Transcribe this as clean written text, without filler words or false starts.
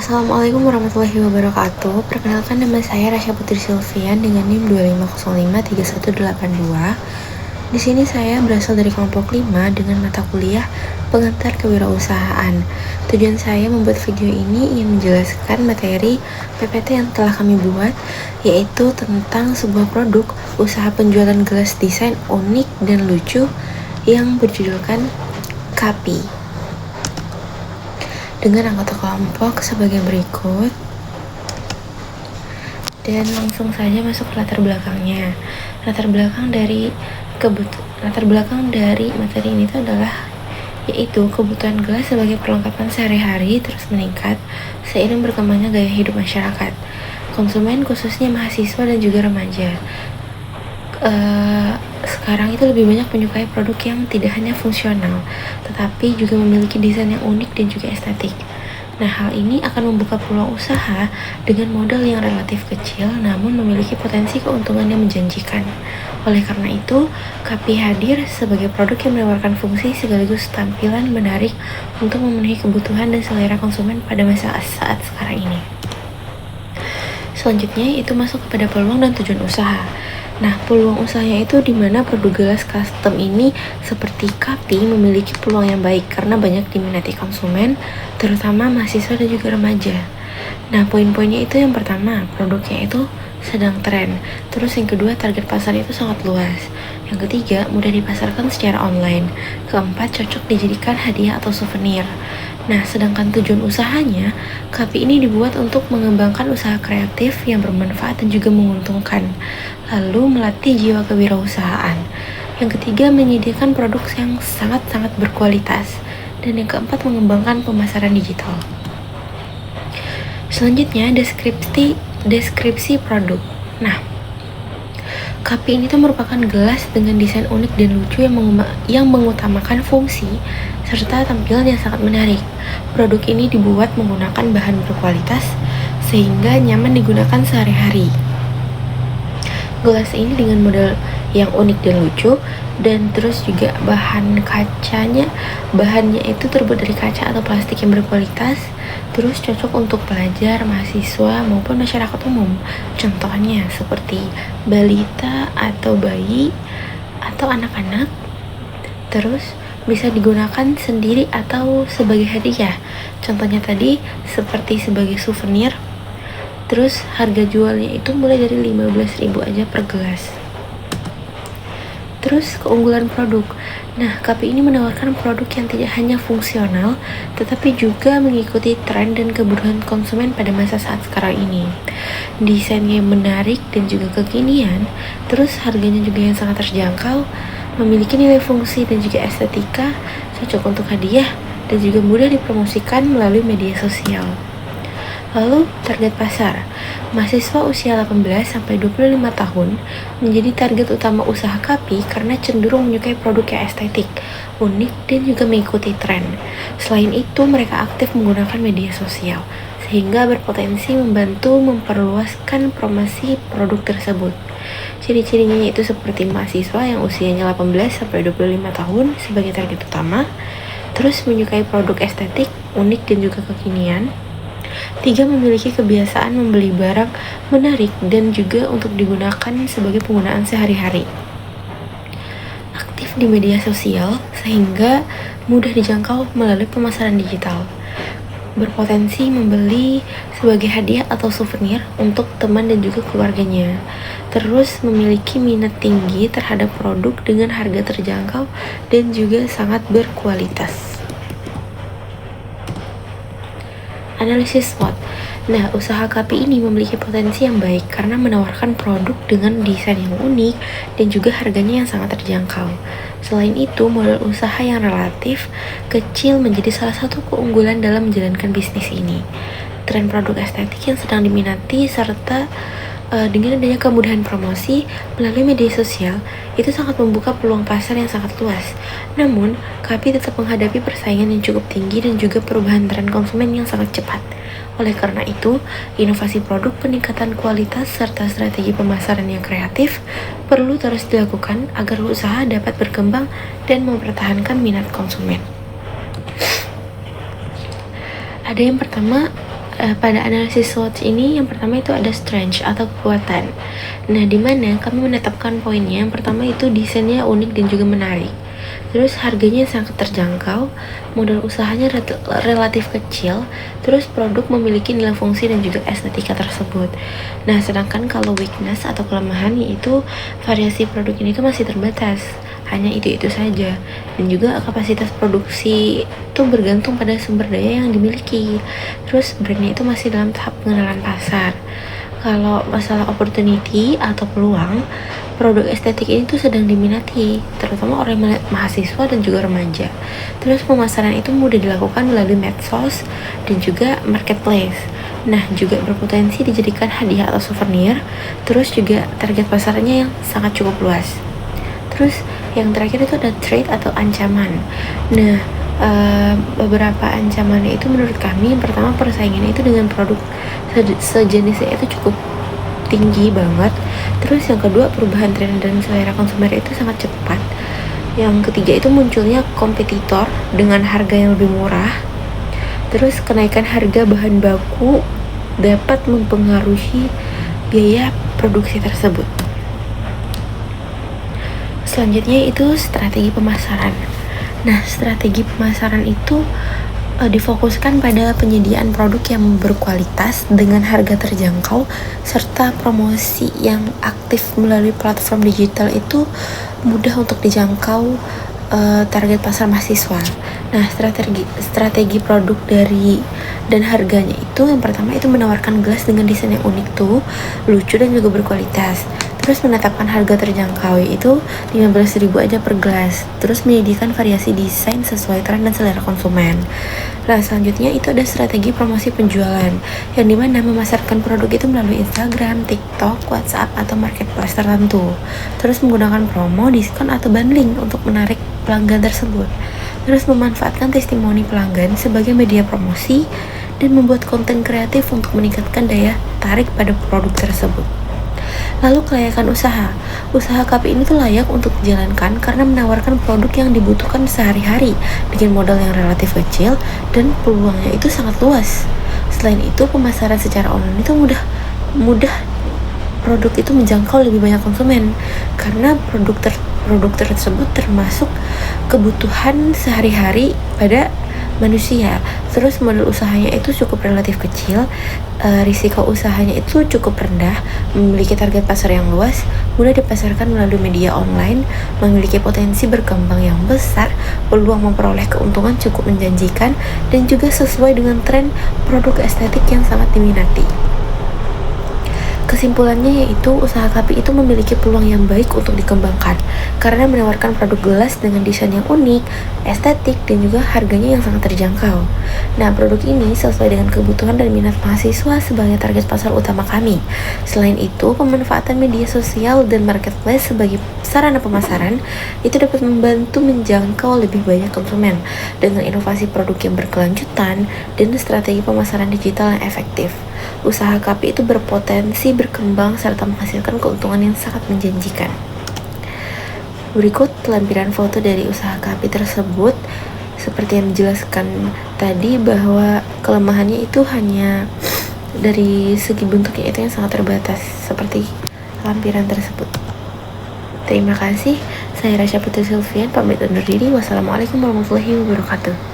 Assalamualaikum warahmatullahi wabarakatuh. Perkenalkan, nama saya Rasya Putri Sylvian dengan NIM 25053182. Di sini saya berasal dari kelompok 5 dengan mata kuliah Pengantar Kewirausahaan. Tujuan saya membuat video ini ingin menjelaskan materi PPT yang telah kami buat, yaitu tentang sebuah produk usaha penjualan gelas desain unik dan lucu yang berjudulkan Kapi, dengan anggota kelompok sebagai berikut. Dan langsung saja masuk ke latar belakangnya. Latar belakang dari materi ini itu adalah yaitu kebutuhan gelas sebagai perlengkapan sehari-hari terus meningkat seiring berkembangnya gaya hidup masyarakat, konsumen khususnya mahasiswa dan juga remaja. Sekarang itu lebih banyak menyukai produk yang tidak hanya fungsional, tetapi juga memiliki desain yang unik dan juga estetik. Nah, hal ini akan membuka peluang usaha dengan modal yang relatif kecil, namun memiliki potensi keuntungan yang menjanjikan. Oleh karena itu, Kapi hadir sebagai produk yang menawarkan fungsi sekaligus tampilan menarik untuk memenuhi kebutuhan dan selera konsumen pada masa saat sekarang ini. Selanjutnya, itu masuk kepada peluang dan tujuan usaha. Nah, peluang usahanya itu di mana produk gelas custom ini seperti Kapi memiliki peluang yang baik karena banyak diminati konsumen, terutama mahasiswa dan juga remaja. Nah, poin-poinnya itu yang pertama, produknya itu sedang tren. Terus yang kedua, target pasar itu sangat luas. Yang ketiga, mudah dipasarkan secara online. Keempat, cocok dijadikan hadiah atau souvenir. Nah, sedangkan tujuan usahanya, Kapi ini dibuat untuk mengembangkan usaha kreatif yang bermanfaat dan juga menguntungkan, lalu melatih jiwa kewirausahaan. Yang ketiga, menyediakan produk yang sangat-sangat berkualitas. Dan yang keempat, mengembangkan pemasaran digital. Selanjutnya, deskripsi produk. Nah, Kapi ini tuh merupakan gelas dengan desain unik dan lucu yang mengutamakan fungsi serta tampilan yang sangat menarik. Produk ini dibuat menggunakan bahan berkualitas sehingga nyaman digunakan sehari-hari. Gelas ini dengan model yang unik dan lucu, dan terus juga bahannya itu terbuat dari kaca atau plastik yang berkualitas, terus cocok untuk pelajar, mahasiswa maupun masyarakat umum. Contohnya seperti balita atau bayi atau anak-anak. Terus bisa digunakan sendiri atau sebagai hadiah. Contohnya tadi seperti sebagai souvenir. Terus harga jualnya itu mulai dari 15.000 aja per gelas. Terus keunggulan produk. Nah, Kapi ini menawarkan produk yang tidak hanya fungsional, tetapi juga mengikuti tren dan kebutuhan konsumen pada masa saat sekarang ini. Desainnya yang menarik dan juga kekinian, terus harganya juga yang sangat terjangkau, memiliki nilai fungsi dan juga estetika, cocok untuk hadiah, dan juga mudah dipromosikan melalui media sosial. Lalu, target pasar. Mahasiswa usia 18-25 tahun menjadi target utama usaha Kapi karena cenderung menyukai produk yang estetik, unik, dan juga mengikuti tren. Selain itu, mereka aktif menggunakan media sosial, sehingga berpotensi membantu memperluaskan promosi produk tersebut. Ciri-cirinya yaitu seperti mahasiswa yang usianya 18-25 tahun sebagai target utama, terus menyukai produk estetik, unik, dan juga kekinian. 3. Memiliki kebiasaan membeli barang menarik dan juga untuk digunakan sebagai penggunaan sehari-hari. Aktif di media sosial sehingga mudah dijangkau melalui pemasaran digital. Berpotensi membeli sebagai hadiah atau souvenir untuk teman dan juga keluarganya. Terus memiliki minat tinggi terhadap produk dengan harga terjangkau dan juga sangat berkualitas. Analisis SWOT. Nah, usaha Kapi ini memiliki potensi yang baik karena menawarkan produk dengan desain yang unik dan juga harganya yang sangat terjangkau. Selain itu, modal usaha yang relatif kecil menjadi salah satu keunggulan dalam menjalankan bisnis ini. Tren produk estetik yang sedang diminati serta dengan adanya kemudahan promosi melalui media sosial itu sangat membuka peluang pasar yang sangat luas. Namun, Kapi tetap menghadapi persaingan yang cukup tinggi dan juga perubahan tren konsumen yang sangat cepat. Oleh karena itu, inovasi produk, peningkatan kualitas, serta strategi pemasaran yang kreatif perlu terus dilakukan agar usaha dapat berkembang dan mempertahankan minat konsumen. Ada yang pertama, Pada analisis SWOT ini yang pertama itu ada strength atau kekuatan. Nah, di mana kami menetapkan poinnya. Yang pertama itu desainnya unik dan juga menarik. Terus harganya sangat terjangkau, modal usahanya relatif kecil, terus produk memiliki nilai fungsi dan juga estetika tersebut. Nah, sedangkan kalau weakness atau kelemahan yaitu variasi produk ini itu masih terbatas, hanya itu-itu saja. Dan juga kapasitas produksi itu bergantung pada sumber daya yang dimiliki. Terus brandnya itu masih dalam tahap pengenalan pasar. Kalau masalah opportunity atau peluang, produk estetik ini tuh sedang diminati, terutama oleh mahasiswa dan juga remaja. Terus pemasaran itu mudah dilakukan melalui medsos dan juga marketplace. Nah, juga berpotensi dijadikan hadiah atau souvenir. Terus juga target pasarnya yang sangat cukup luas. Terus yang terakhir itu ada threat atau ancaman. Nah, beberapa ancamannya itu menurut kami, yang pertama persaingannya itu dengan produk sejenisnya itu cukup tinggi banget. Terus yang kedua, perubahan tren dan selera konsumen itu sangat cepat. Yang ketiga itu munculnya kompetitor dengan harga yang lebih murah. Terus kenaikan harga bahan baku dapat mempengaruhi biaya produksi tersebut. Selanjutnya itu strategi pemasaran. Nah, strategi pemasaran itu difokuskan pada penyediaan produk yang berkualitas dengan harga terjangkau serta promosi yang aktif melalui platform digital itu mudah untuk dijangkau target pasar mahasiswa. Nah, strategi produk dan harganya itu yang pertama itu menawarkan gelas dengan desain yang unik tuh, lucu dan juga berkualitas. Terus menetapkan harga terjangkau yaitu 15.000 aja per gelas. Terus menyediakan variasi desain sesuai tren dan selera konsumen. Nah, selanjutnya itu ada strategi promosi penjualan, yang dimana memasarkan produk itu melalui Instagram, TikTok, WhatsApp, atau marketplace tertentu. Terus menggunakan promo, diskon, atau bundling untuk menarik pelanggan tersebut. Terus memanfaatkan testimoni pelanggan sebagai media promosi dan membuat konten kreatif untuk meningkatkan daya tarik pada produk tersebut. Lalu kelayakan usaha. Usaha KP ini tuh layak untuk dijalankan karena menawarkan produk yang dibutuhkan sehari-hari dengan modal yang relatif kecil dan peluangnya itu sangat luas. Selain itu, pemasaran secara online itu mudah produk itu menjangkau lebih banyak konsumen karena produk tersebut termasuk kebutuhan sehari-hari pada manusia. Terus modal usahanya itu cukup relatif kecil, risiko usahanya itu cukup rendah, memiliki target pasar yang luas, mudah dipasarkan melalui media online, memiliki potensi berkembang yang besar, peluang memperoleh keuntungan cukup menjanjikan, dan juga sesuai dengan tren produk estetik yang sangat diminati. Kesimpulannya yaitu usaha KP itu memiliki peluang yang baik untuk dikembangkan karena menawarkan produk gelas dengan desain yang unik, estetik, dan juga harganya yang sangat terjangkau. Nah, produk ini sesuai dengan kebutuhan dan minat mahasiswa sebagai target pasar utama kami. Selain itu, pemanfaatan media sosial dan marketplace sebagai sarana pemasaran itu dapat membantu menjangkau lebih banyak konsumen dengan inovasi produk yang berkelanjutan dan strategi pemasaran digital yang efektif. Usaha KP itu berpotensi berkembang serta menghasilkan keuntungan yang sangat menjanjikan. Berikut lampiran foto dari usaha KP tersebut. Seperti yang dijelaskan tadi bahwa kelemahannya itu hanya dari segi bentuknya itu yang sangat terbatas seperti lampiran tersebut. Terima kasih. Saya Rasya Putri Sylvian pamit undur diri. Wassalamualaikum warahmatullahi wabarakatuh.